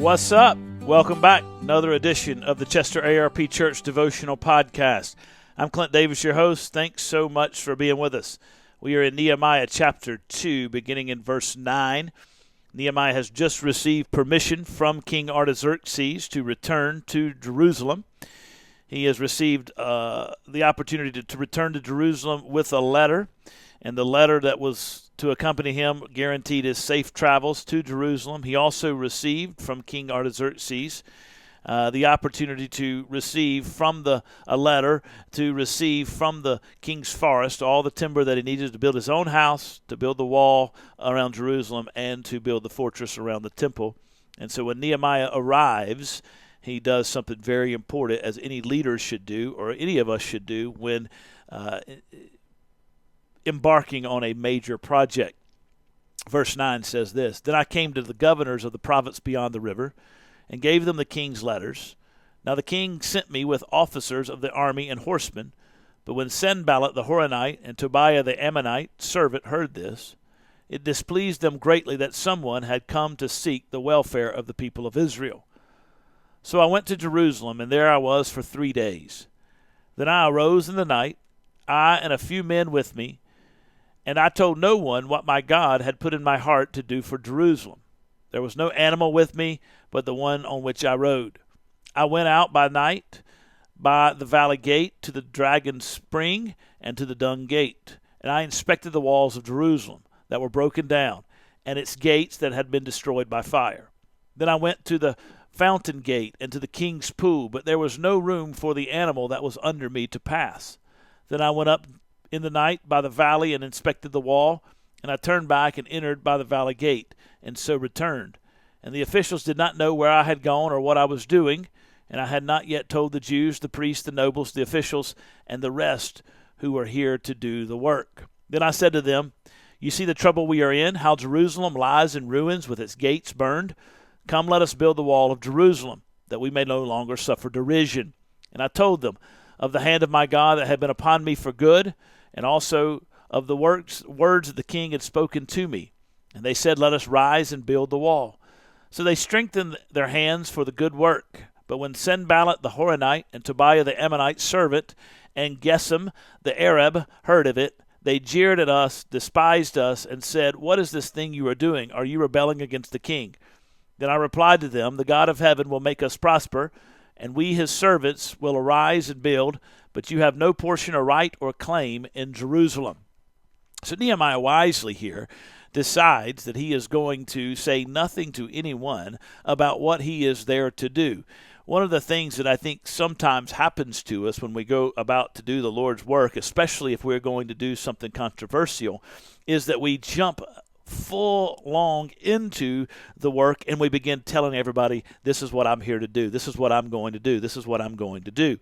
What's up? Welcome back. Another edition of the Chester ARP Church Devotional Podcast. I'm Clint Davis, your host. Thanks so much for being with us. We are in Nehemiah chapter 2, beginning in verse 9. Nehemiah has just received permission from King Artaxerxes to return to Jerusalem. He has received the opportunity to return to Jerusalem with a letter, and the letter that was to accompany him guaranteed his safe travels to Jerusalem. He also received from King Artaxerxes the opportunity to receive from a letter to receive from the king's forest all the timber that he needed to build his own house, to build the wall around Jerusalem, and to build the fortress around the temple. And so when Nehemiah arrives, he does something very important, as any leader should do, or any of us should do, when embarking on a major project. Verse 9 says this: Then I came to the governors of the province beyond the river, and gave them the king's letters. Now the king sent me with officers of the army and horsemen. But when Sanballat the Horonite and Tobiah the Ammonite servant heard this, it displeased them greatly that someone had come to seek the welfare of the people of Israel. So I went to Jerusalem, and there I was for 3 days. Then I arose in the night, I and a few men with me, and I told no one what my God had put in my heart to do for Jerusalem. There was no animal with me but the one on which I rode. I went out by night by the valley gate to the dragon's spring and to the dung gate, and I inspected the walls of Jerusalem that were broken down, and its gates that had been destroyed by fire. Then I went to the fountain gate and to the king's pool, but there was no room for the animal that was under me to pass. Then I went up in the night by the valley and inspected the wall, and I turned back and entered by the valley gate, and so returned. And the officials did not know where I had gone or what I was doing, and I had not yet told the Jews, the priests, the nobles, the officials, and the rest who were here to do the work. Then I said to them, You see the trouble we are in, how Jerusalem lies in ruins with its gates burned. Come, let us build the wall of Jerusalem, that we may no longer suffer derision. And I told them of the hand of my God that had been upon me for good, and also of the words that the king had spoken to me. And they said, Let us rise and build the wall. So they strengthened their hands for the good work. But when Sanballat the Horonite and Tobiah the Ammonite servant and Gesem the Arab heard of it, they jeered at us, despised us, and said, What is this thing you are doing? Are you rebelling against the king? Then I replied to them, The God of heaven will make us prosper, and we his servants will arise and build, but you have no portion or right or claim in Jerusalem. So Nehemiah wisely here decides that he is going to say nothing to anyone about what he is there to do. One of the things that I think sometimes happens to us when we go about to do the Lord's work, especially if we're going to do something controversial, is that we jump full long into the work and we begin telling everybody, this is what I'm here to do, this is what I'm going to do, this is what I'm going to do,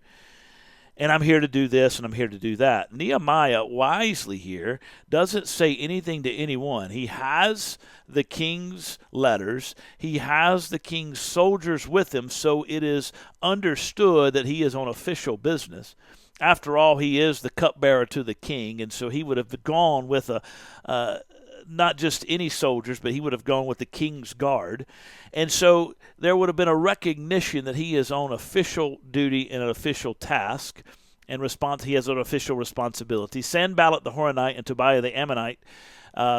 and I'm here to do this and I'm here to do that. Nehemiah wisely here doesn't say anything to anyone. He has the king's letters, he has the king's soldiers with him, so it is understood that he is on official business. After all, he is the cupbearer to the king, and so he would have gone with not just any soldiers, but he would have gone with the king's guard. And so there would have been a recognition that he is on official duty and an official task, and he has an official responsibility. Sanballat the Horonite and Tobiah the Ammonite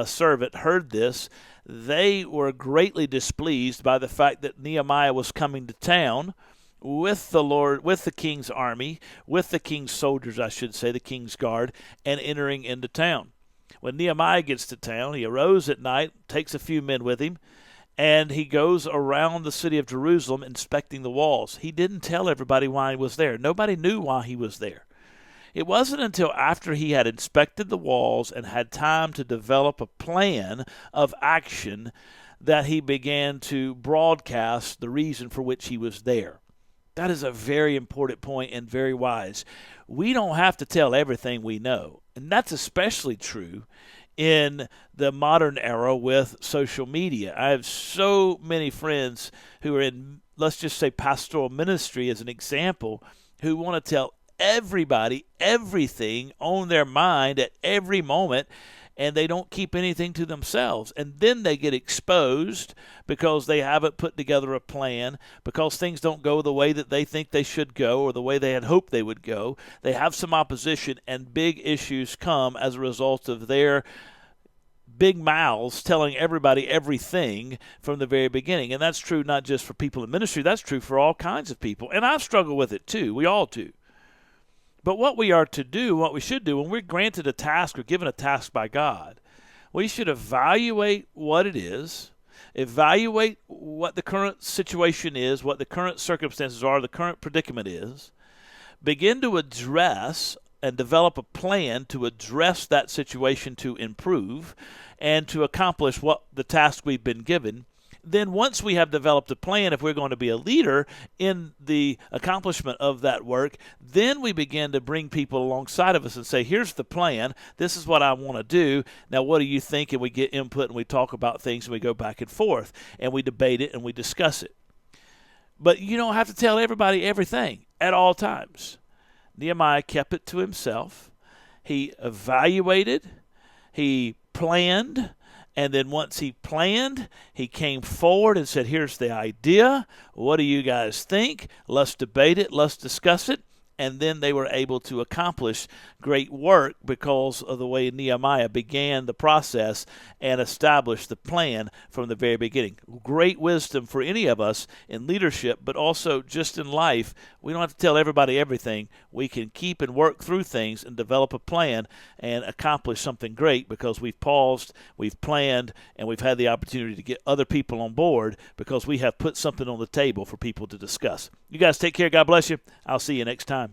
servant heard this. They were greatly displeased by the fact that Nehemiah was coming to town with the king's army, with the king's soldiers, I should say, the king's guard, and entering into town. When Nehemiah gets to town, he arose at night, takes a few men with him, and he goes around the city of Jerusalem inspecting the walls. He didn't tell everybody why he was there. Nobody knew why he was there. It wasn't until after he had inspected the walls and had time to develop a plan of action that he began to broadcast the reason for which he was there. That is a very important point and very wise. We don't have to tell everything we know. And that's especially true in the modern era with social media. I have so many friends who are in, let's just say, pastoral ministry as an example, who want to tell everybody everything on their mind at every moment. and they don't keep anything to themselves. And then they get exposed because they haven't put together a plan, because things don't go the way that they think they should go or the way they had hoped they would go. They have some opposition, and big issues come as a result of their big mouths telling everybody everything from the very beginning. And that's true not just for people in ministry, that's true for all kinds of people. And I've struggled with it too. We all do. But what we are to do, what we should do when we're granted a task or given a task by God, we should evaluate what it is, evaluate what the current situation is, what the current circumstances are, the current predicament is, begin to address and develop a plan to address that situation to improve and to accomplish what the task we've been given. Then once we have developed a plan, if we're going to be a leader in the accomplishment of that work, then we begin to bring people alongside of us and say, here's the plan. This is what I want to do. Now, what do you think? And we get input and we talk about things and we go back and forth and we debate it and we discuss it. But you don't have to tell everybody everything at all times. Nehemiah kept it to himself. He evaluated. He planned. And then once he planned, he came forward and said, here's the idea. What do you guys think? Let's debate it. Let's discuss it. And then they were able to accomplish great work because of the way Nehemiah began the process and established the plan from the very beginning. Great wisdom for any of us in leadership, but also just in life. We don't have to tell everybody everything. We can keep and work through things and develop a plan and accomplish something great because we've paused, we've planned, and we've had the opportunity to get other people on board because we have put something on the table for people to discuss. You guys take care. God bless you. I'll see you next time.